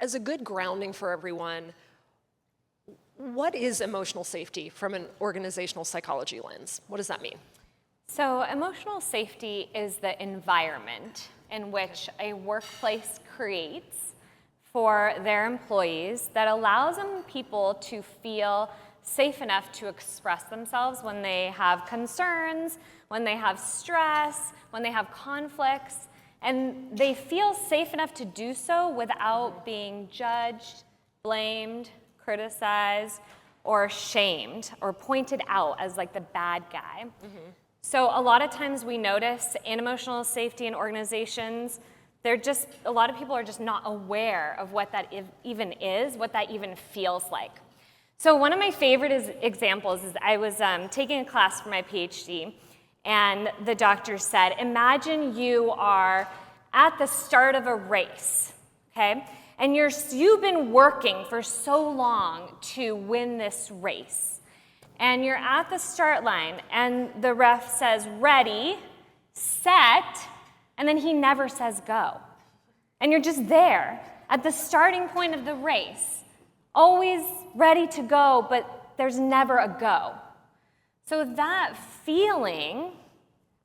as a good grounding for everyone, what is emotional safety from an organizational psychology lens? What does that mean? So emotional safety is the environment in which a workplace creates for their employees that allows people to feel safe enough to express themselves when they have concerns, when they have stress, when they have conflicts, and they feel safe enough to do so without being judged, blamed, criticized, or shamed, or pointed out as like the bad guy. So a lot of times we notice in emotional safety in organizations, a lot of people are just not aware of what that even is, what that even feels like. So one of my favorite examples is I was taking a class for my PhD, and the doctor said, imagine you are at the start of a race, okay? And you've been working for so long to win this race. And you're at the start line, and the ref says, ready, set, and then he never says go. And you're just there at the starting point of the race, always ready to go, but there's never a go. So that feeling,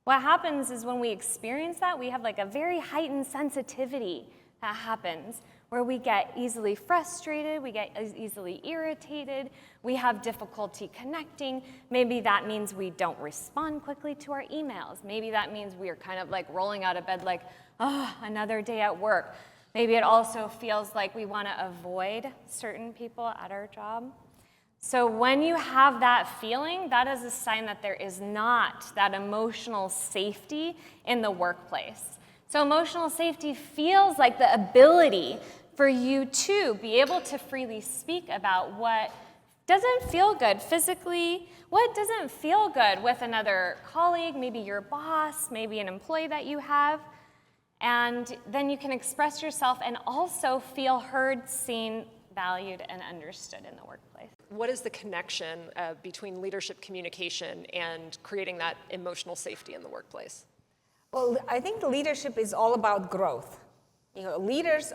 what happens is when we experience that, we have like a very heightened sensitivity that happens, where we get easily frustrated, we get easily irritated, we have difficulty connecting. Maybe that means we don't respond quickly to our emails. Maybe that means we are kind of like rolling out of bed like, oh, another day at work. Maybe it also feels like we want to avoid certain people at our job. So when you have that feeling, that is a sign that there is not that emotional safety in the workplace. So emotional safety feels like the ability for you to be able to freely speak about what doesn't feel good physically, what doesn't feel good with another colleague, maybe your boss, maybe an employee that you have. And then you can express yourself and also feel heard, seen, valued, and understood in the workplace. What is the connection between leadership communication and creating that emotional safety in the workplace? Well, I think leadership is all about growth. Leaders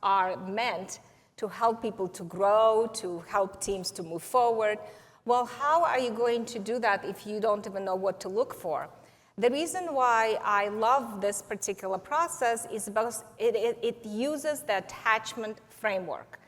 are meant to help people to grow, to help teams to move forward. Well, how are you going to do that if you don't even know what to look for? The reason why I love this particular process is because it uses the attachment framework.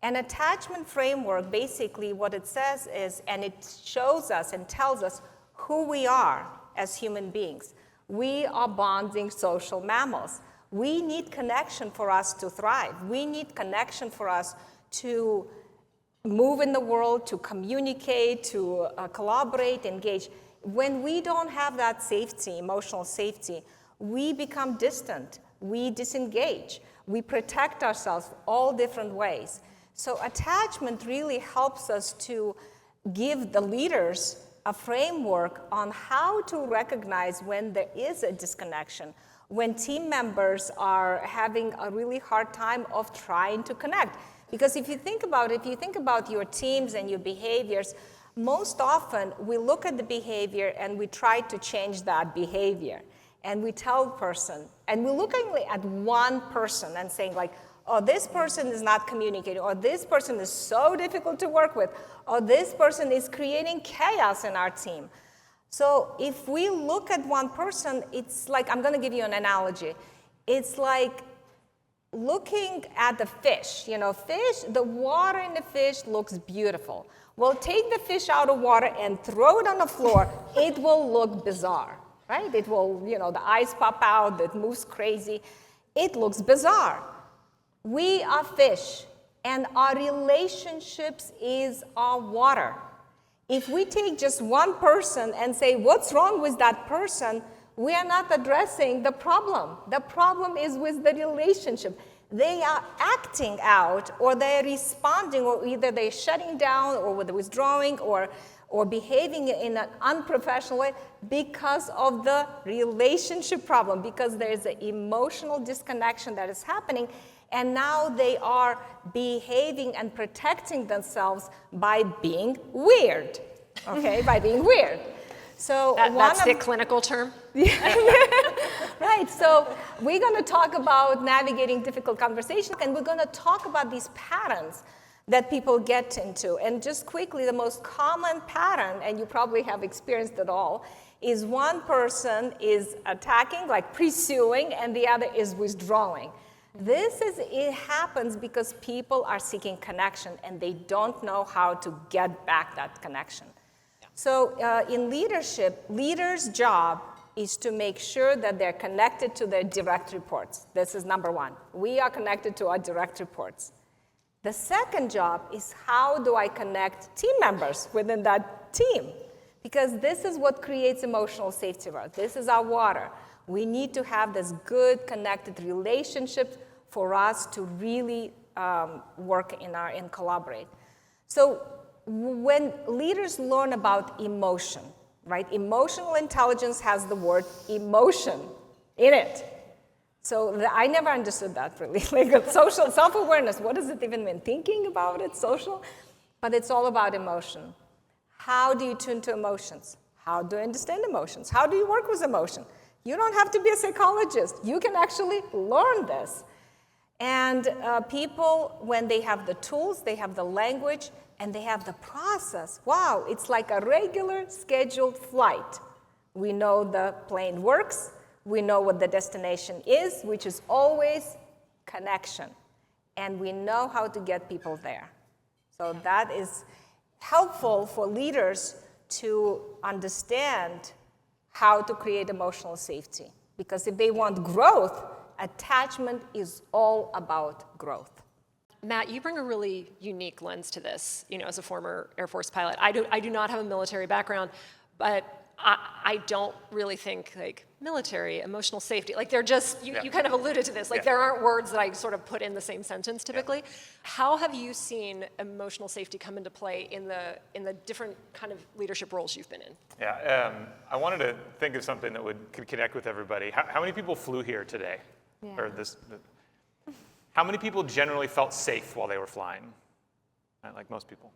An attachment framework, basically what it says is, and it shows us and tells us who we are as human beings. We are bonding social mammals. We need connection for us to thrive. We need connection for us to move in the world, to communicate, to collaborate, engage. When we don't have that safety, emotional safety, we become distant, we disengage, we protect ourselves all different ways. So attachment really helps us to give the leaders a framework on how to recognize when there is a disconnection, when team members are having a really hard time of trying to connect. Because if you think about your teams and your behaviors, most often we look at the behavior and we try to change that behavior. And we tell the person, and we're looking at one person and saying like, oh, this person is not communicating, or this person is so difficult to work with, or this person is creating chaos in our team. So if we look at one person, it's like, I'm going to give you an analogy. It's like looking at the fish. Fish, the water in the fish looks beautiful. Well, take the fish out of water and throw it on the floor. It will look bizarre, right? It will, the eyes pop out, it moves crazy. It looks bizarre. We are fish, and our relationships is our water. If we take just one person and say, what's wrong with that person, we are not addressing the problem. The problem is with the relationship. They are acting out, or they're responding, or either they're shutting down, or they're withdrawing, or behaving in an unprofessional way because of the relationship problem, because there's an emotional disconnection that is happening. And now they are behaving and protecting themselves by being weird, okay, by being weird. So that's the clinical term? Right, so we're going to talk about navigating difficult conversations, and we're going to talk about these patterns that people get into. And just quickly, the most common pattern, and you probably have experienced it all, is one person is attacking, like pursuing, and the other is withdrawing. It happens because people are seeking connection, and they don't know how to get back that connection. So in leadership, leaders' job is to make sure that they're connected to their direct reports. This is number one. We are connected to our direct reports. The second job is, how do I connect team members within that team? Because this is what creates emotional safety for us. This is our water. We need to have this good connected relationship for us to really work and collaborate. So when leaders learn about emotion, right? Emotional intelligence has the word emotion in it. So I never understood that really. Like social self-awareness, what does it even mean? Thinking about it, social? But it's all about emotion. How do you tune to emotions? How do you understand emotions? How do you work with emotion? You don't have to be a psychologist. You can actually learn this. And people, when they have the tools, they have the language, and they have the process, wow, it's like a regular scheduled flight. We know the plane works. We know what the destination is, which is always connection. And we know how to get people there. So that is helpful for leaders to understand how to create emotional safety. Because if they want growth, attachment is all about growth. Matt, you bring a really unique lens to this, as a former Air Force pilot. I do not have a military background, but I don't really think like military, emotional safety, like they're just, you kind of alluded to this, like there aren't words that I sort of put in the same sentence typically. How have you seen emotional safety come into play in the different kind of leadership roles you've been in? Yeah, I wanted to think of something that could connect with everybody. How many people flew here today? Yeah. Or how many people generally felt safe while they were flying? Like most people.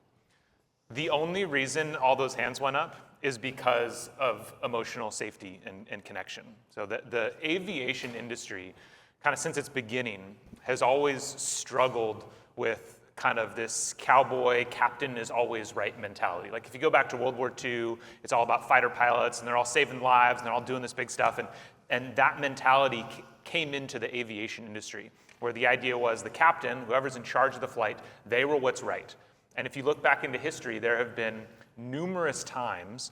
The only reason all those hands went up is because of emotional safety and connection. So the aviation industry, kind of since its beginning, has always struggled with kind of this cowboy, captain is always right mentality. Like if you go back to World War II, it's all about fighter pilots, and they're all saving lives, and they're all doing this big stuff, and that mentality came into the aviation industry, where the idea was the captain, whoever's in charge of the flight, they were what's right. And if you look back into history, there have been numerous times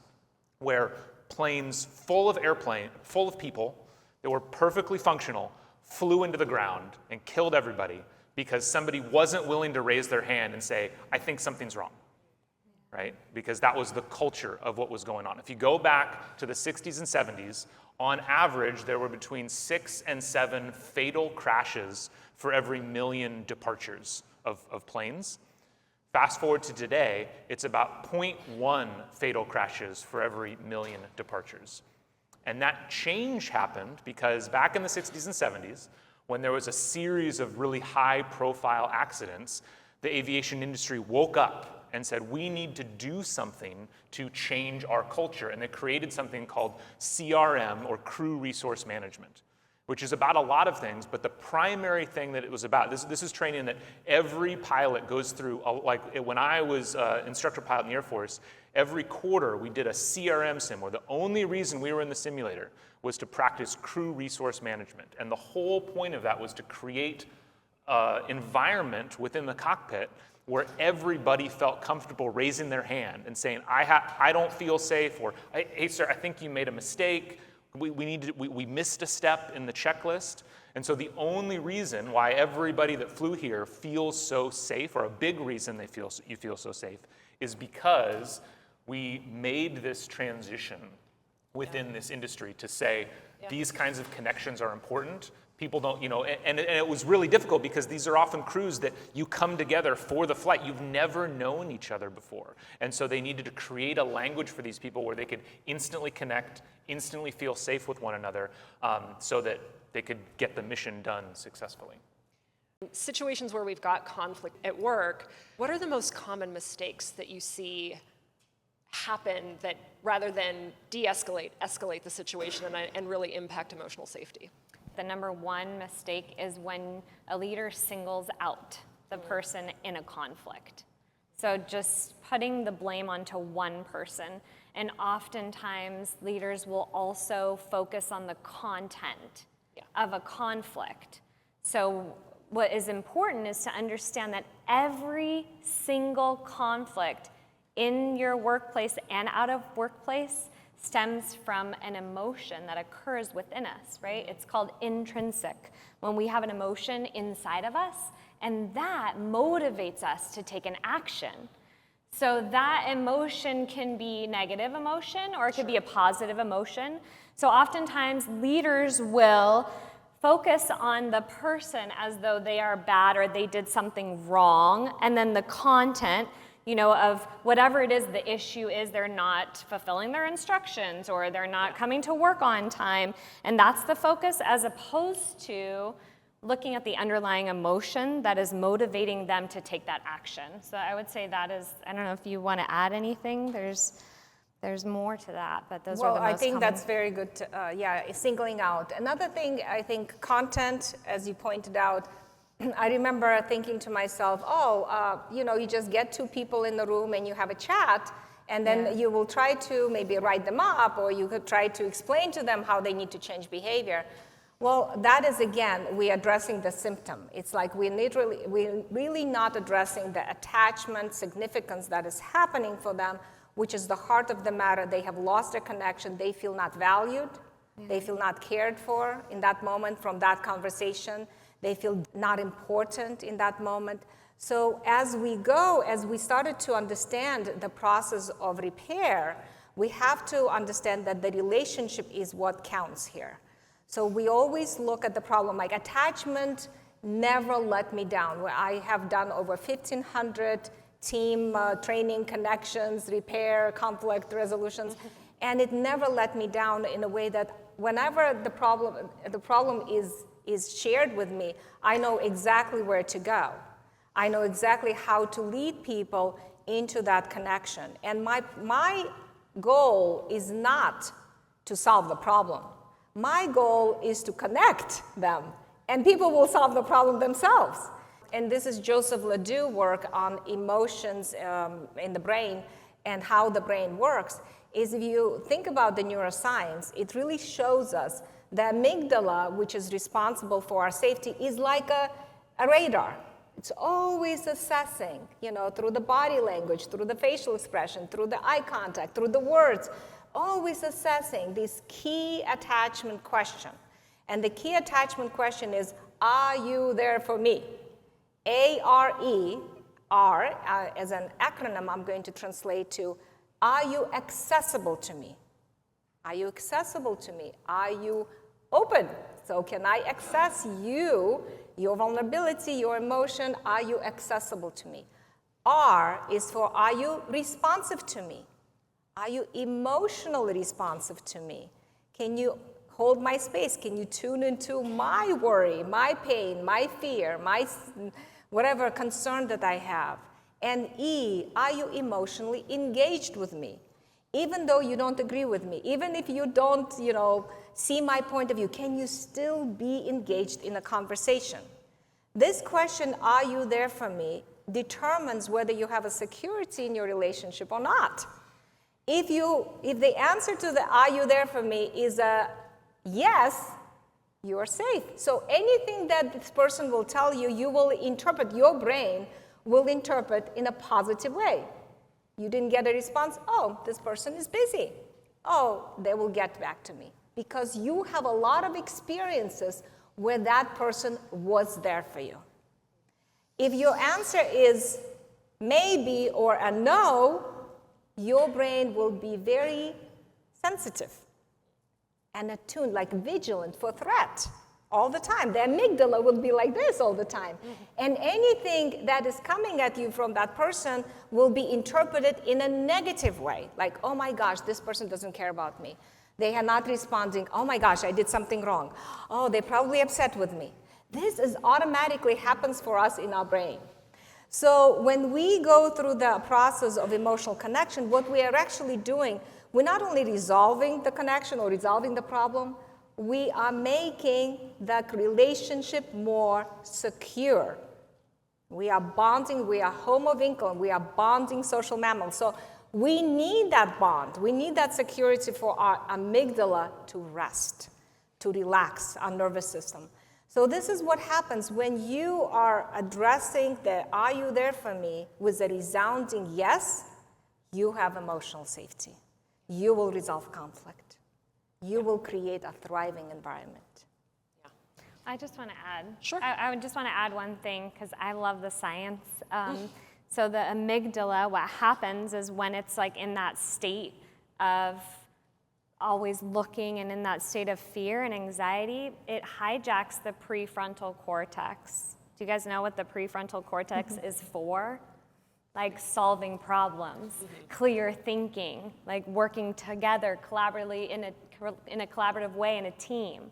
where planes full of people that were perfectly functional flew into the ground and killed everybody because somebody wasn't willing to raise their hand and say, I think something's wrong, right? Because that was the culture of what was going on. If you go back to the 60s and 70s, on average, there were between 6 and 7 fatal crashes for every million departures of planes. Fast forward to today, it's about 0.1 fatal crashes for every million departures. And that change happened because back in the 60s and 70s, when there was a series of really high-profile accidents, the aviation industry woke up and said, we need to do something to change our culture. And they created something called CRM, or Crew Resource Management, which is about a lot of things, but the primary thing that it was about, this is training that every pilot goes through. Like when I was instructor pilot in the Air Force, every quarter we did a CRM sim, where the only reason we were in the simulator was to practice crew resource management. And the whole point of that was to create an environment within the cockpit where everybody felt comfortable raising their hand and saying, I don't feel safe, or hey sir, I think you made a mistake. We missed a step in the checklist. And so the only reason why everybody that flew here feels so safe, or a big reason you feel so safe, is because we made this transition within this industry to say these kinds of connections are important. People don't, and it was really difficult because these are often crews that you come together for the flight. You've never known each other before. And so they needed to create a language for these people where they could instantly connect, instantly feel safe with one another, so that they could get the mission done successfully. Situations where we've got conflict at work, what are the most common mistakes that you see happen that rather than de-escalate, escalate the situation and really impact emotional safety? The number one mistake is when a leader singles out the person in a conflict. So just putting the blame onto one person, and oftentimes leaders will also focus on the content of a conflict. So what is important is to understand that every single conflict in your workplace and out of workplace stems from an emotion that occurs within us, right? It's called intrinsic, when we have an emotion inside of us, and that motivates us to take an action. So that emotion can be negative emotion, or it could be a positive emotion. So oftentimes leaders will focus on the person as though they are bad or they did something wrong, and then the content, of whatever it is the issue is, they're not fulfilling their instructions or they're not coming to work on time, and that's the focus, as opposed to looking at the underlying emotion that is motivating them to take that action. So I would say that is, I don't know if you want to add anything, there's more to that, but those are the most I think common. that's very good, singling out. Another thing, I think content, as you pointed out, I remember thinking to myself, you just get two people in the room and you have a chat, and then you will try to maybe write them up, or you could try to explain to them how they need to change behavior. Well, that is, again, we're addressing the symptom. It's like we're really not addressing the attachment significance that is happening for them, which is the heart of the matter. They have lost their connection. They feel not valued. They feel not cared for in that moment from that conversation. They feel not important in that moment. So as we started to understand the process of repair, we have to understand that the relationship is what counts here. So we always look at the problem, like attachment never let me down. I have done over 1,500 team training, connections, repair, conflict resolutions, and it never let me down in a way that whenever the problem is shared with me, I know exactly where to go. I know exactly how to lead people into that connection. And my goal is not to solve the problem. My goal is to connect them, and people will solve the problem themselves. And this is Joseph Ledoux work on emotions in the brain and how the brain works. Is if you think about the neuroscience, it really shows us the amygdala, which is responsible for our safety, is like a radar. It's always assessing, through the body language, through the facial expression, through the eye contact, through the words, always assessing this key attachment question. And the key attachment question is, are you there for me? ARE, as an acronym, I'm going to translate to, are you accessible to me? Are you accessible to me? Are you open? So can I access you, your vulnerability, your emotion? Are you accessible to me? R is for, are you responsive to me? Are you emotionally responsive to me? Can you hold my space? Can you tune into my worry, my pain, my fear, my whatever concern that I have? And E, are you emotionally engaged with me? Even though you don't agree with me, even if you don't, see my point of view, can you still be engaged in a conversation? This question, are you there for me, determines whether you have a security in your relationship or not. If the answer to the are you there for me is a yes, you are safe. So anything that this person will tell you, you will interpret, your brain will interpret in a positive way. You didn't get a response, oh, this person is busy. Oh, they will get back to me. Because you have a lot of experiences where that person was there for you. If your answer is maybe or a no, your brain will be very sensitive and attuned, like vigilant for threat all the time. The amygdala will be like this all the time. And anything that is coming at you from that person will be interpreted in a negative way. Like, oh my gosh, this person doesn't care about me. They are not responding. Oh my gosh, I did something wrong. Oh, they're probably upset with me. This is automatically happens for us in our brain. So when we go through the process of emotional connection, what we are actually doing, we're not only resolving the connection or resolving the problem, we are making the relationship more secure. We are bonding, we are homovinkel, we are bonding social mammals. So we need that bond. We need that security for our amygdala to rest, to relax our nervous system. So this is what happens when you are addressing the "are you there for me" with a resounding yes, you have emotional safety. You will resolve conflict. You will create a thriving environment. I just want to add. Sure. I would just want to add one thing because I love the science. So the amygdala, what happens is when it's like in that state of always looking and in that state of fear and anxiety, it hijacks the prefrontal cortex. Do you guys know what the prefrontal cortex is for? Like solving problems, clear thinking, like working together collaboratively in a collaborative way in a team.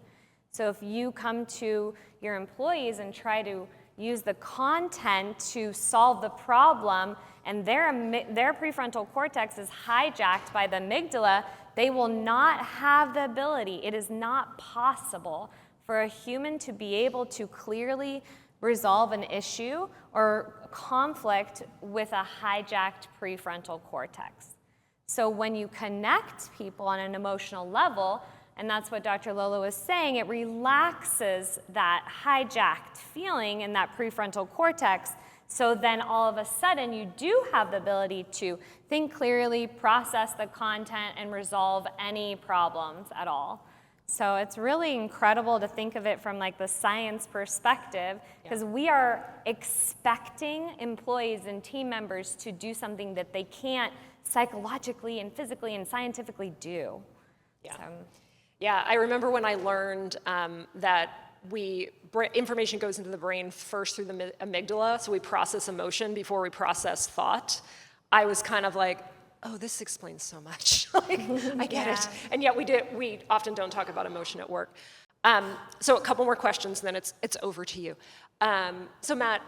So if you come to your employees and try to use the content to solve the problem and their prefrontal cortex is hijacked by the amygdala, they will not have the ability. It is not possible for a human to be able to clearly resolve an issue or conflict with a hijacked prefrontal cortex. So when you connect people on an emotional level, and that's what Dr. Lola was saying, it relaxes that hijacked feeling in that prefrontal cortex. So then all of a sudden you do have the ability to think clearly, process the content, and resolve any problems at all. So it's really incredible to think of it from like the science perspective, because we are expecting employees and team members to do something that they can't psychologically and physically and scientifically do. Yeah. So, Yeah, I remember when I learned that information goes into the brain first through the amygdala, so we process emotion before we process thought. I was kind of like, oh, this explains so much. Like, I get it. And yet we often don't talk about emotion at work. So a couple more questions, and then it's over to you. So Matt,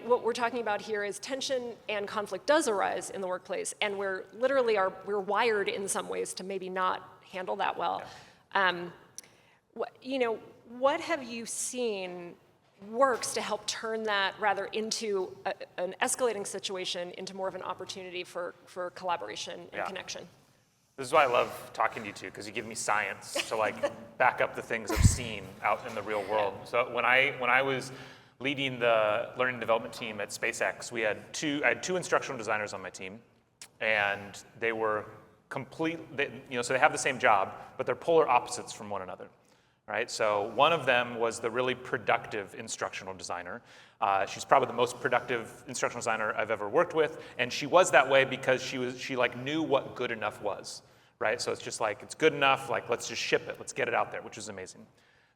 what we're talking about here is tension and conflict does arise in the workplace, and we're wired in some ways to maybe not handle that well. What have you seen works to help turn that rather into an escalating situation into more of an opportunity for collaboration and connection? This is why I love talking to you two, because you give me science to like back up the things I've seen out in the real world. So when I was leading the learning and development team at SpaceX, I had two instructional designers on my team, and they were so they have the same job, but they're polar opposites from one another, right? So one of them was the really productive instructional designer. She's probably the most productive instructional designer I've ever worked with, and she was that way because she like knew what good enough was, right? So it's just like, it's good enough, like let's just ship it, let's get it out there, which is amazing.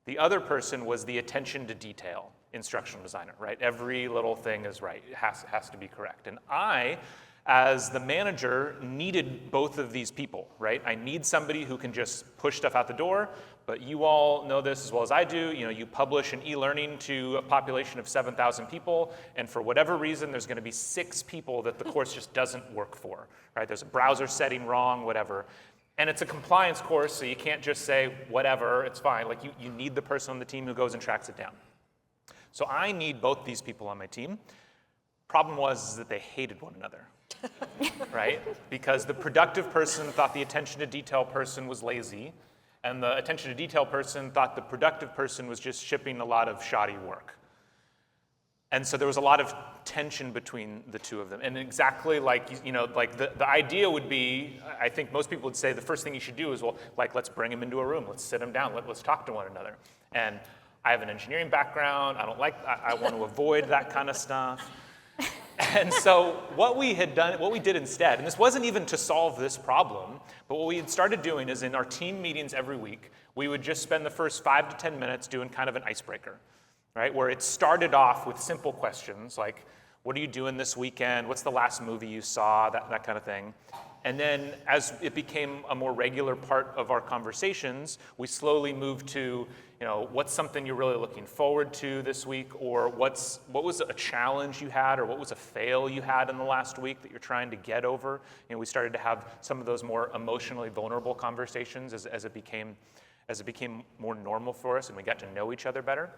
The other person was the attention to detail instructional designer, right? Every little thing is right, it has to be correct. And I, as the manager, needed both of these people, right? I need somebody who can just push stuff out the door, but you all know this as well as I do. You publish an e-learning to a population of 7,000 people, and for whatever reason, there's going to be 6 people that the course just doesn't work for, right? There's a browser setting wrong, whatever. And it's a compliance course, so you can't just say, whatever, it's fine. Like, you need the person on the team who goes and tracks it down. So I need both these people on my team. Problem was that they hated one another. Right? Because the productive person thought the attention to detail person was lazy, and the attention to detail person thought the productive person was just shipping a lot of shoddy work. And so there was a lot of tension between the two of them. And exactly like, the idea would be, I think most people would say the first thing you should do is, let's bring them into a room, let's sit them down, let's talk to one another. And I have an engineering background, I want to avoid that kind of stuff. And so what we did instead, and this wasn't even to solve this problem, but what we had started doing is in our team meetings every week, we would just spend the first 5 to 10 minutes doing kind of an icebreaker, right? Where it started off with simple questions like, what are you doing this weekend? What's the last movie you saw? That kind of thing. And then as it became a more regular part of our conversations, we slowly moved to, what's something you're really looking forward to this week, or what was a challenge you had, or what was a fail you had in the last week that you're trying to get over. We started to have some of those more emotionally vulnerable conversations as it became more normal for us and we got to know each other better.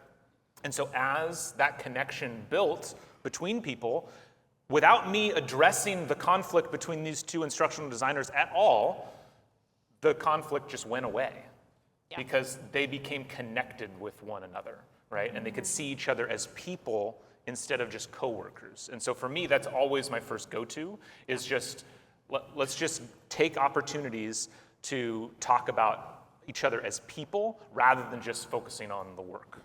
And so as that connection built between people, without me addressing the conflict between these two instructional designers at all, the conflict just went away. Yeah. Because they became connected with one another, right? Mm-hmm. And they could see each other as people instead of just coworkers. And so for me, that's always my first go-to, is just, let's just take opportunities to talk about each other as people rather than just focusing on the work.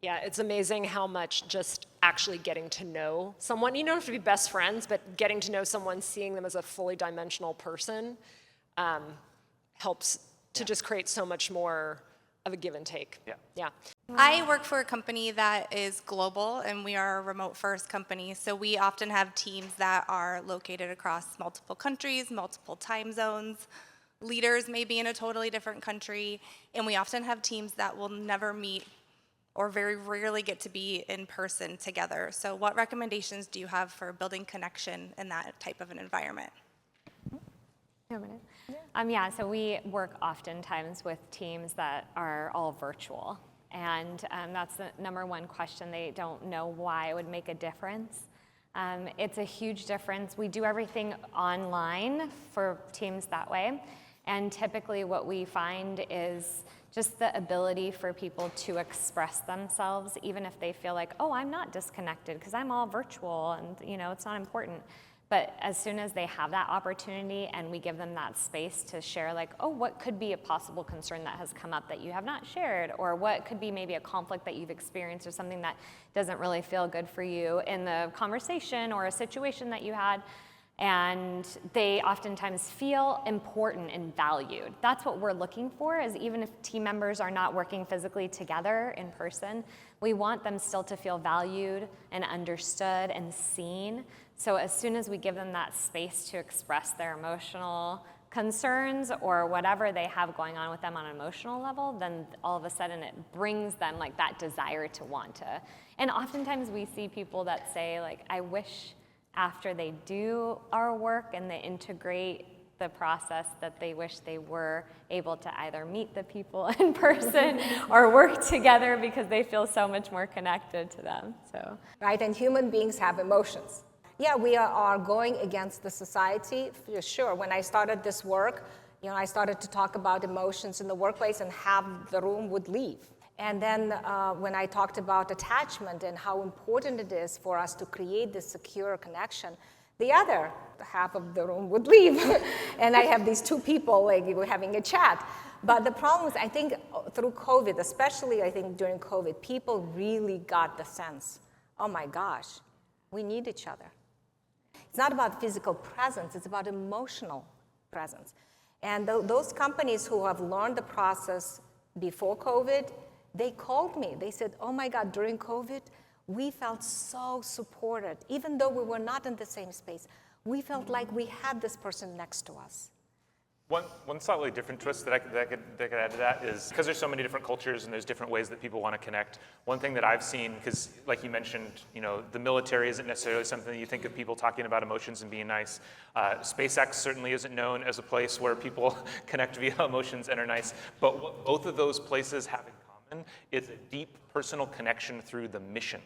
Yeah, it's amazing how much just actually getting to know someone, you don't have to be best friends, but getting to know someone, seeing them as a fully dimensional person helps to just create so much more of a give and take. Yeah. I work for a company that is global, and we are a remote first company. So we often have teams that are located across multiple countries, multiple time zones. Leaders may be in a totally different country, and we often have teams that will never meet or very rarely get to be in person together. So what recommendations do you have for building connection in that type of an environment? So we work oftentimes with teams that are all virtual. And that's the number one question. They don't know why it would make a difference. It's a huge difference. We do everything online for teams that way. And typically what we find is just the ability for people to express themselves, even if they feel like, oh, I'm not disconnected because I'm all virtual and it's not important. But as soon as they have that opportunity and we give them that space to share, like, oh, what could be a possible concern that has come up that you have not shared, or what could be maybe a conflict that you've experienced or something that doesn't really feel good for you in the conversation or a situation that you had, and they oftentimes feel important and valued. That's what we're looking for, is even if team members are not working physically together in person, we want them still to feel valued and understood and seen. So as soon as we give them that space to express their emotional concerns or whatever they have going on with them on an emotional level, then all of a sudden it brings them like that desire to want to. And oftentimes we see people that say, like, I wish after they do our work and they integrate the process that they wish they were able to either meet the people in person or work together because they feel so much more connected to them. So, right, and human beings have emotions. Yeah, we are going against the society, for sure. When I started this work, I started to talk about emotions in the workplace and half the room would leave. And then when I talked about attachment and how important it is for us to create this secure connection, the other half of the room would leave. And I have these two people, like, we're having a chat. But the problem is, I think through COVID, especially I think during COVID, people really got the sense, oh my gosh, we need each other. It's not about physical presence, it's about emotional presence. And those companies who have learned the process before COVID, they called me. They said, oh my God, during COVID, we felt so supported. Even though we were not in the same space, we felt like we had this person next to us. One slightly different twist that I could add to that is, because there's so many different cultures and there's different ways that people want to connect, one thing that I've seen, because like you mentioned, the military isn't necessarily something that you think of people talking about emotions and being nice. SpaceX certainly isn't known as a place where people connect via emotions and are nice, but what both of those places have in common is a deep personal connection through the mission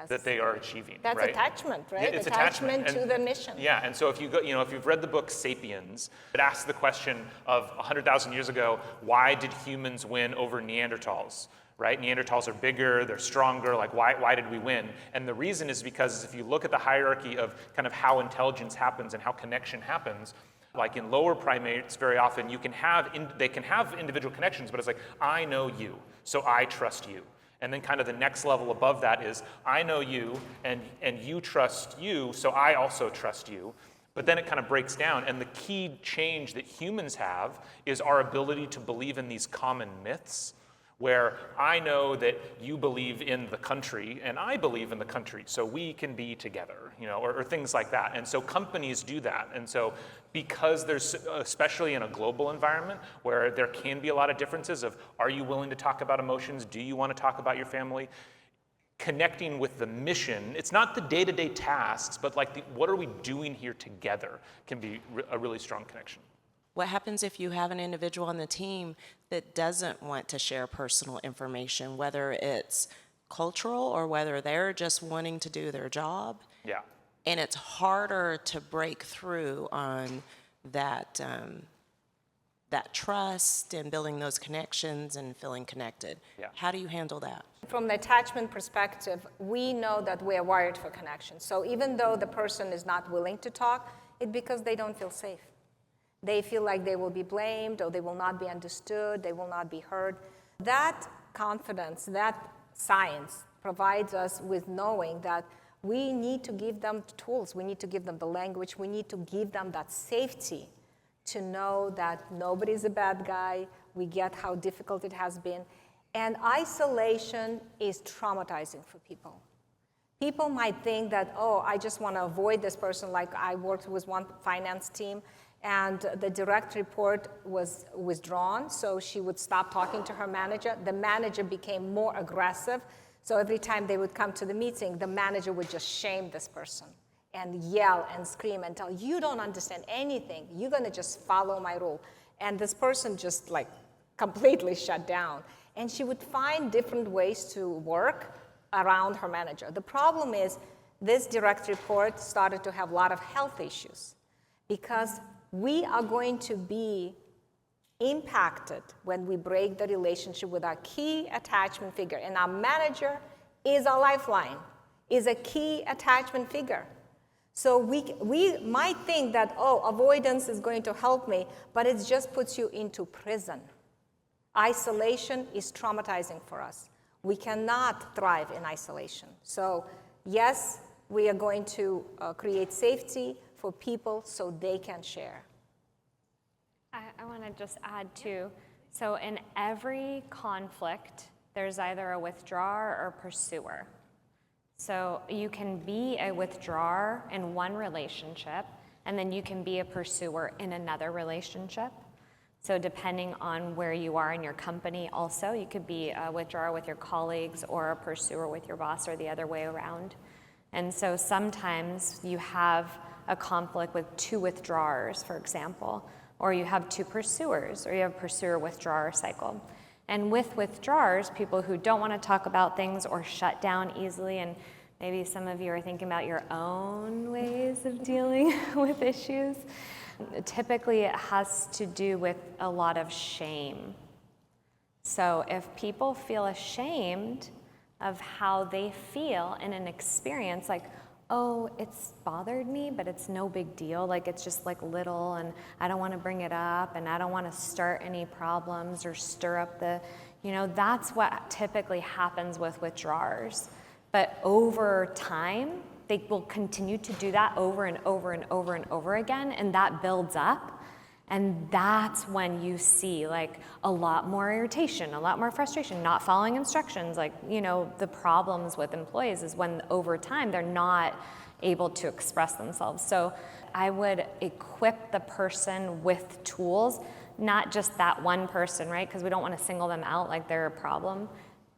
that they are achieving. That's right? Attachment, right? Yeah, it's attachment to the mission. Yeah, and so if you go, if you've read the book *Sapiens*, it asks the question of 100,000 years ago, why did humans win over Neanderthals? Right? Neanderthals are bigger, they're stronger, like why did we win? And the reason is because if you look at the hierarchy of kind of how intelligence happens and how connection happens, like in lower primates, very often they can have individual connections, but it's like, I know you, so I trust you. And then kind of the next level above that is, I know you, and you trust you, so I also trust you. But then it kind of breaks down, and the key change that humans have is our ability to believe in these common myths, where I know that you believe in the country and I believe in the country, so we can be together, or things like that. And so companies do that. And so because there's, especially in a global environment where there can be a lot of differences of, are you willing to talk about emotions? Do you want to talk about your family? Connecting with the mission, it's not the day-to-day tasks, but like what are we doing here together can be a really strong connection. What happens if you have an individual on the team that doesn't want to share personal information, whether it's cultural or whether they're just wanting to do their job? Yeah. And it's harder to break through on that, that trust and building those connections and feeling connected. Yeah. How do you handle that? From the attachment perspective, we know that we are wired for connection. So even though the person is not willing to talk, it's because they don't feel safe. They feel like they will be blamed, or they will not be understood, they will not be heard. That confidence, that science provides us with knowing that we need to give them the tools, we need to give them the language, we need to give them that safety to know that nobody's a bad guy, we get how difficult it has been. And isolation is traumatizing for people. People might think that, oh, I just want to avoid this person. Like I worked with one finance team, and the direct report was withdrawn, so she would stop talking to her manager. The manager became more aggressive, so every time they would come to the meeting, the manager would just shame this person and yell and scream and tell, you don't understand anything, you're gonna just follow my rule. And this person just like completely shut down. And she would find different ways to work around her manager. The problem is this direct report started to have a lot of health issues because we are going to be impacted when we break the relationship with our key attachment figure. And our manager is our lifeline, is a key attachment figure. So we might think that, oh, avoidance is going to help me, but it just puts you into prison. Isolation is traumatizing for us. We cannot thrive in isolation. So yes, we are going to create safety for people so they can share. I want to just add too, so in every conflict, there's either a withdrawer or pursuer. So you can be a withdrawer in one relationship, and then you can be a pursuer in another relationship. So depending on where you are in your company also, you could be a withdrawer with your colleagues or a pursuer with your boss or the other way around. And so sometimes you have a conflict with two withdrawers, for example, or you have two pursuers, or you have a pursuer-withdrawer cycle. And with withdrawers, people who don't want to talk about things or shut down easily, and maybe some of you are thinking about your own ways of dealing with issues, typically it has to do with a lot of shame. So if people feel ashamed of how they feel in an experience, like, oh, it's bothered me, but it's no big deal. Like, it's just like little, and I don't want to bring it up, and I don't want to start any problems or stir up the, that's what typically happens with withdrawers. But over time, they will continue to do that over and over and over and over again, and that builds up. And that's when you see like a lot more irritation, a lot more frustration, not following instructions. Like, the problems with employees is when over time they're not able to express themselves. So I would equip the person with tools, not just that one person, right? Because we don't want to single them out like they're a problem.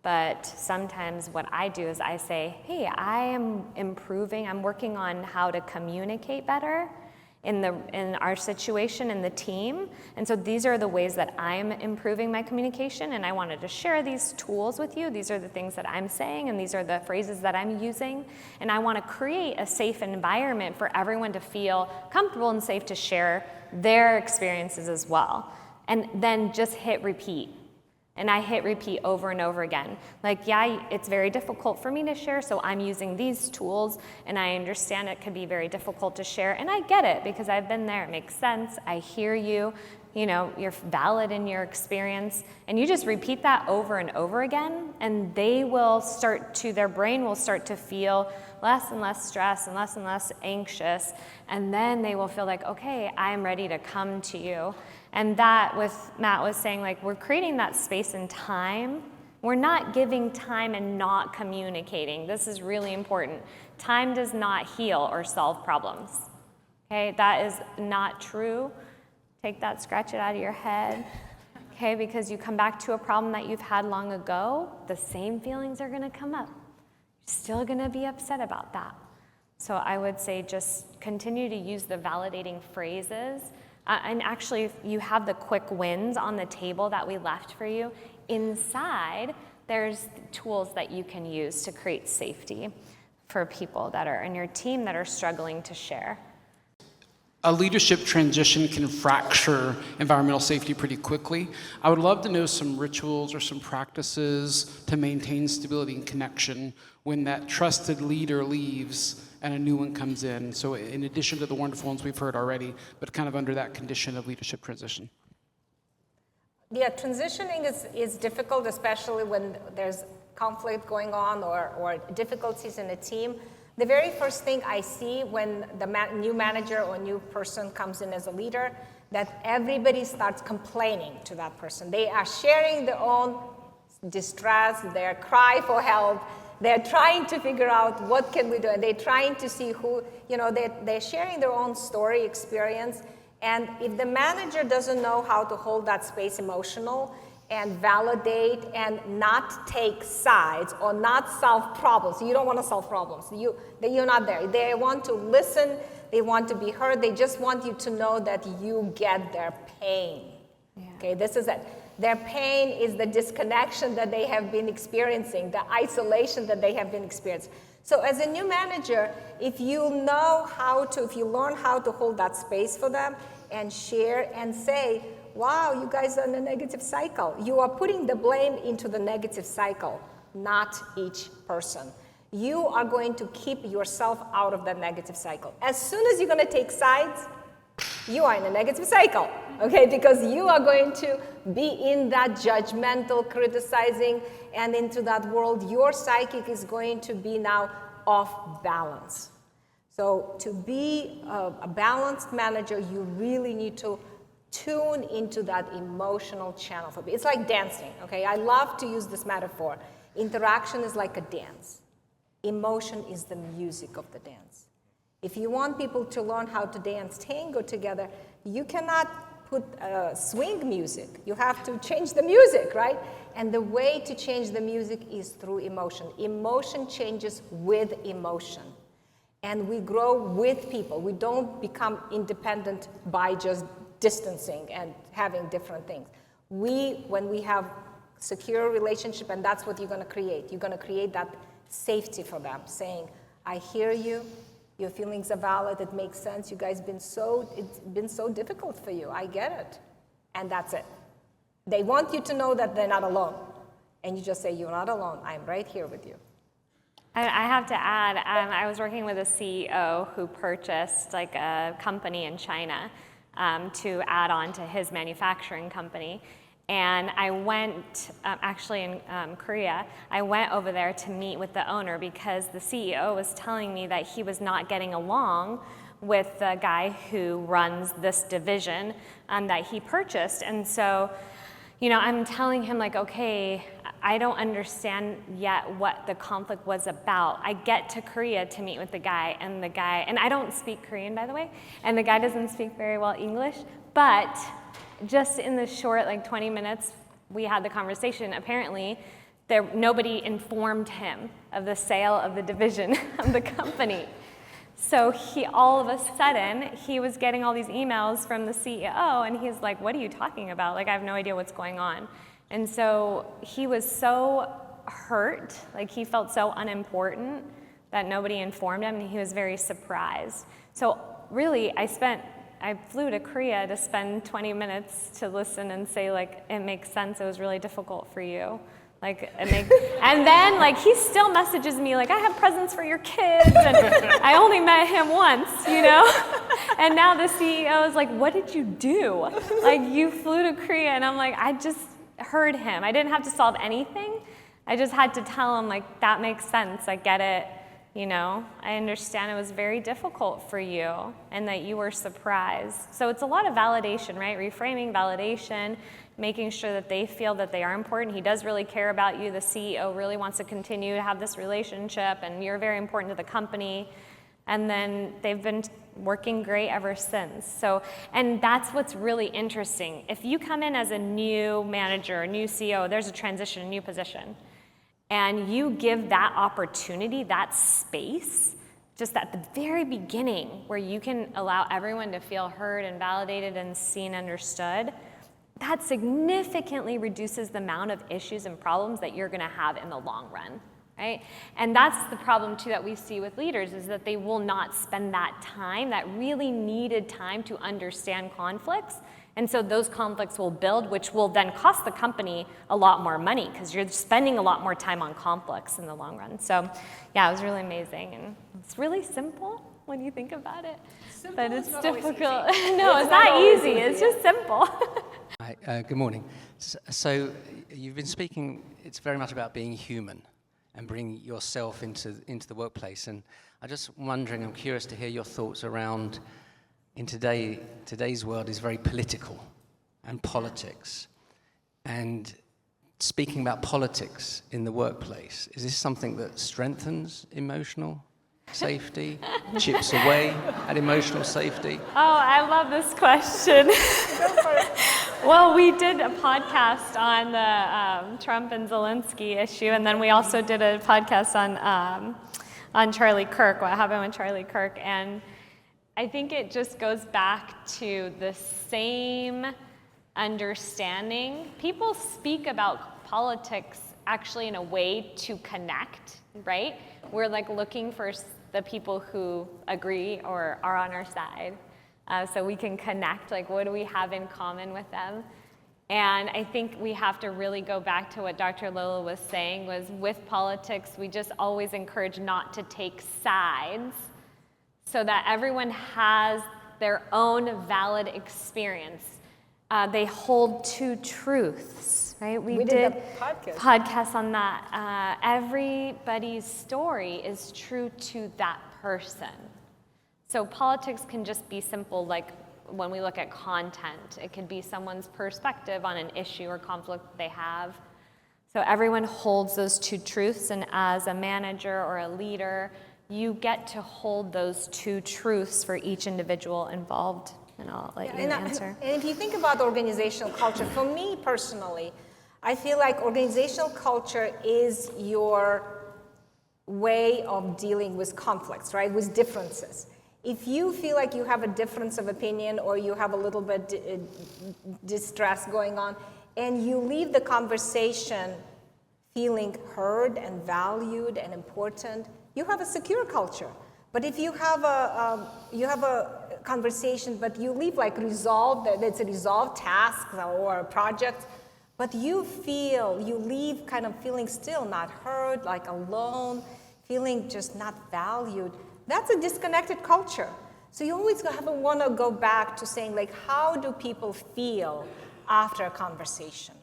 But sometimes what I do is I say, hey, I am improving, I'm working on how to communicate better in our situation in the team. And so these are the ways that I'm improving my communication, and I wanted to share these tools with you. These are the things that I'm saying, and these are the phrases that I'm using. And I want to create a safe environment for everyone to feel comfortable and safe to share their experiences as well. And then just hit repeat. And I hit repeat over and over again. Like, yeah, it's very difficult for me to share, so I'm using these tools, and I understand it could be very difficult to share, and I get it because I've been there. It makes sense. I hear you. You're valid in your experience. And you just repeat that over and over again, and their brain will start to feel less and less stressed and less anxious, and then they will feel like, okay, I'm ready to come to you. And that, with Matt was saying, like, we're creating that space and time We're not giving time and not communicating. This is really important. Time does not heal or solve problems. Okay, that is not true. Take that, scratch it out of your head. Okay, because you come back to a problem that you've had long ago, the same feelings are gonna come up. You're still gonna be upset about that. So I would say just continue to use the validating phrases. And actually, you have the quick wins on the table that we left for you. Inside, there's tools that you can use to create safety for people that are in your team that are struggling to share. A leadership transition can fracture environmental safety pretty quickly. I would love to know some rituals or some practices to maintain stability and connection when that trusted leader leaves and a new one comes in. So in addition to the wonderful ones we've heard already, but kind of under that condition of leadership transition. Yeah, transitioning is difficult, especially when there's conflict going on or difficulties in a team. The very first thing I see when the new manager or new person comes in as a leader, that everybody starts complaining to that person. They are sharing their own distress, their cry for help. They're trying to figure out what can we do, and they're trying to see who, they're sharing their own story, experience. And if the manager doesn't know how to hold that space emotional and validate and not take sides or not solve problems. You don't want to solve problems. You're not there. They want to listen. They want to be heard. They just want you to know that you get their pain. Yeah. Okay, this is it. Their pain is the disconnection that they have been experiencing, the isolation that they have been experiencing. So as a new manager, if you learn how to hold that space for them and share and say, wow, you guys are in a negative cycle. You are putting the blame into the negative cycle, not each person. You are going to keep yourself out of that negative cycle. As soon as you're going to take sides, you are in a negative cycle, okay? Because you are going to be in that judgmental, criticizing, and into that world. Your psychic is going to be now off balance. So to be a balanced manager, you really need to tune into that emotional channel. It's like dancing, okay? I love to use this metaphor. Interaction is like a dance. Emotion is the music of the dance. If you want people to learn how to dance tango together, you cannot put swing music. You have to change the music, right? And the way to change the music is through emotion. Emotion changes with emotion. And we grow with people. We don't become independent by just distancing and having different things. When we have secure relationship, and that's what you're going to create. You're going to create that safety for them, saying, I hear you, your feelings are valid, it makes sense, you guys it's been so difficult for you, I get it. And that's it. They want you to know that they're not alone. And you just say, you're not alone, I'm right here with you. I have to add, I was working with a CEO who purchased like a company in China to add on to his manufacturing company. And I went, actually in Korea, I went over there to meet with the owner because the CEO was telling me that he was not getting along with the guy who runs this division that he purchased. And so, I'm telling him like, okay, I don't understand yet what the conflict was about. I get to Korea to meet with the guy, and I don't speak Korean, by the way, and the guy doesn't speak very well English, but just in the short, 20 minutes we had the conversation, apparently nobody informed him of the sale of the division of the company. So all of a sudden, he was getting all these emails from the CEO, and he's like, what are you talking about? I have no idea what's going on. And so he was so hurt, he felt so unimportant that nobody informed him, and he was very surprised. So really, I flew to Korea to spend 20 minutes to listen and say, it makes sense, it was really difficult for you. And then, he still messages me, I have presents for your kids, and I only met him once, And now the CEO is like, what did you do? You flew to Korea, and I'm like, I just heard him. I didn't have to solve anything. I just had to tell him, that makes sense, I get it. I understand it was very difficult for you and that you were surprised. So it's a lot of validation, right? Reframing, validation, making sure that they feel that they are important. He does really care about you. The CEO really wants to continue to have this relationship, and you're very important to the company. And then they've been working great ever since. So, and that's what's really interesting. If you come in as a new manager, a new CEO, there's a transition, a new position, and you give that opportunity, that space, just at the very beginning, where you can allow everyone to feel heard and validated and seen, understood, that significantly reduces the amount of issues and problems that you're gonna have in the long run, right? And that's the problem too that we see with leaders, is that they will not spend that time, that really needed time to understand conflicts. And so those conflicts will build, which will then cost the company a lot more money, because you're spending a lot more time on conflicts in the long run. So yeah, it was really amazing, and it's really simple when you think about it. Simple but is it's not always difficult. easy. No, it's not always easy. easy, It's yeah. just simple. Hi, good morning. So you've been speaking, it's very much about being human and bringing yourself into the workplace. And I'm just wondering, I'm curious to hear your thoughts around, in today's world is very political and politics. And speaking about politics in the workplace, is this something that strengthens emotional safety, chips away at emotional safety? Oh, I love this question. Well, we did a podcast on the Trump and Zelensky issue, and then we also did a podcast on Charlie Kirk, what happened with Charlie Kirk. And I think it just goes back to the same understanding. People speak about politics actually in a way to connect, right? We're like looking for the people who agree or are on our side, so we can connect, like what do we have in common with them? And I think we have to really go back to what Dr. Lola was saying, was with politics, we just always encourage not to take sides, so that everyone has their own valid experience. They hold two truths, right? We did the podcast on that. Everybody's story is true to that person. So politics can just be simple, like when we look at content. It could be someone's perspective on an issue or conflict they have. So everyone holds those two truths, and as a manager or a leader, you get to hold those two truths for each individual involved. And I'll let you answer. And if you think about organizational culture, for me personally, I feel like organizational culture is your way of dealing with conflicts, right, with differences. If you feel like you have a difference of opinion or you have a little bit distress going on, and you leave the conversation feeling heard and valued and important, you have a secure culture. But if you have a conversation, but you leave like resolved, that it's a resolved task or a project, but you leave kind of feeling still not heard, like alone, feeling just not valued, that's a disconnected culture. So you always want to go back to saying, like, how do people feel after a conversation?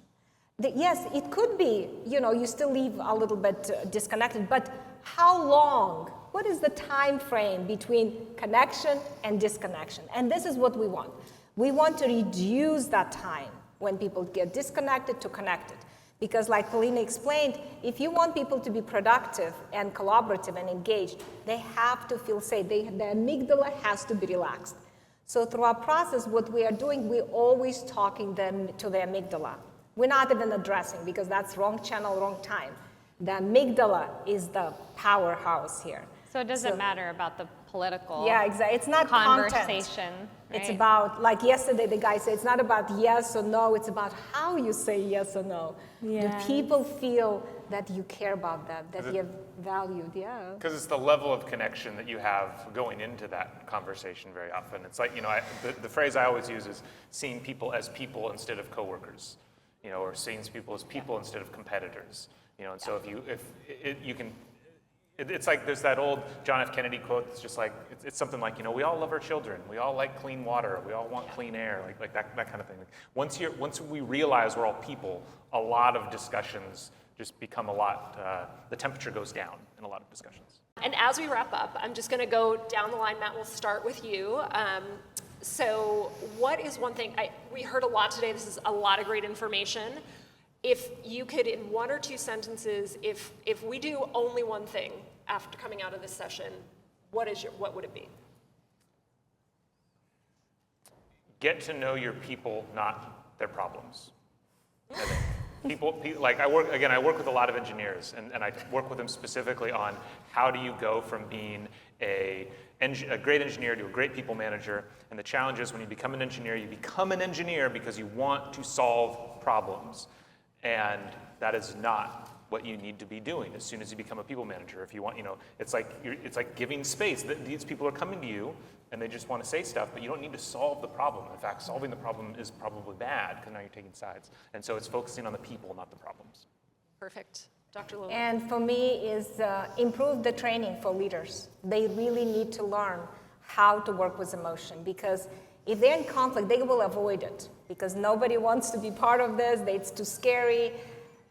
Yes, it could be, you still leave a little bit disconnected, but how long? What is the time frame between connection and disconnection? And this is what we want. We want to reduce that time when people get disconnected to connected. Because like Paulina explained, if you want people to be productive and collaborative and engaged, they have to feel safe. The amygdala has to be relaxed. So through our process, what we are doing, we're always talking them to the amygdala. We're not even addressing, because that's wrong channel, wrong time. The amygdala is the powerhouse here. So it doesn't matter about the political exactly. It's not conversation. Content. Right? It's about, like yesterday the guy said, it's not about yes or no, it's about how you say yes or no. Yes. Do people feel that you care about them, that you're valued? Yeah. Because it's the level of connection that you have going into that conversation very often. It's like, the phrase I always use is seeing people as people instead of coworkers, or seeing people as people instead of competitors. And so it's like there's that old John F. Kennedy quote that's just like, it's something like, we all love our children, we all like clean water, we all want clean air, like that kind of thing. Once we realize we're all people, a lot of discussions just become the temperature goes down in a lot of discussions. And as we wrap up, I'm just going to go down the line. Matt, we'll start with you. So what is one thing, we heard a lot today, this is a lot of great information. If you could, in 1 or 2 sentences, if we do only one thing after coming out of this session, what would it be? Get to know your people, not their problems. I think. Like I work with a lot of engineers, and I work with them specifically on how do you go from being a great engineer to a great people manager. And the challenge is when you become an engineer because you want to solve problems. And that is not what you need to be doing as soon as you become a people manager. If you want, it's like giving space. These people are coming to you and they just want to say stuff, but you don't need to solve the problem. In fact, solving the problem is probably bad because now you're taking sides. And so it's focusing on the people, not the problems. Perfect. Dr. Lula. And for me is improve the training for leaders. They really need to learn how to work with emotion, because if they're in conflict, they will avoid it because nobody wants to be part of this. It's too scary.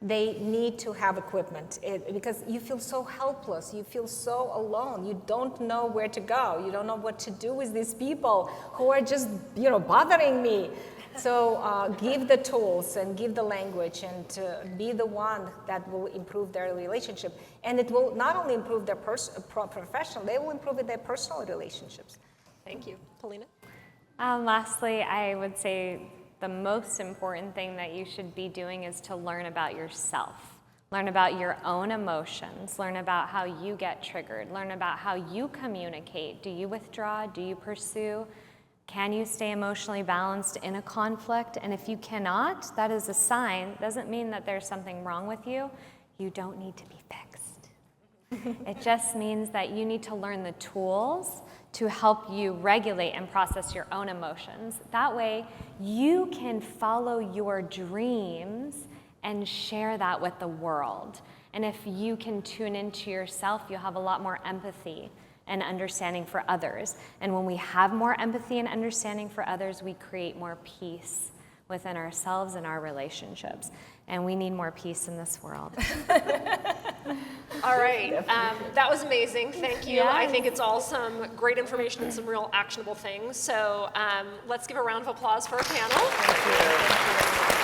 They need to have equipment because you feel so helpless. You feel so alone. You don't know where to go. You don't know what to do with these people who are just, bothering me. So give the tools and give the language and be the one that will improve their relationship. And it will not only improve their professional, they will improve their personal relationships. Thank you. Polina? Lastly, I would say the most important thing that you should be doing is to learn about yourself. Learn about your own emotions. Learn about how you get triggered. Learn about how you communicate. Do you withdraw? Do you pursue? Can you stay emotionally balanced in a conflict? And if you cannot, that is a sign. It doesn't mean that there's something wrong with you. You don't need to be fixed. It just means that you need to learn the tools to help you regulate and process your own emotions. That way, you can follow your dreams and share that with the world. And if you can tune into yourself, you'll have a lot more empathy and understanding for others. And when we have more empathy and understanding for others, we create more peace within ourselves and our relationships. And we need more peace in this world. All right, that was amazing, thank you. Yes. I think it's all some great information and some real actionable things. So let's give a round of applause for our panel. Thank you.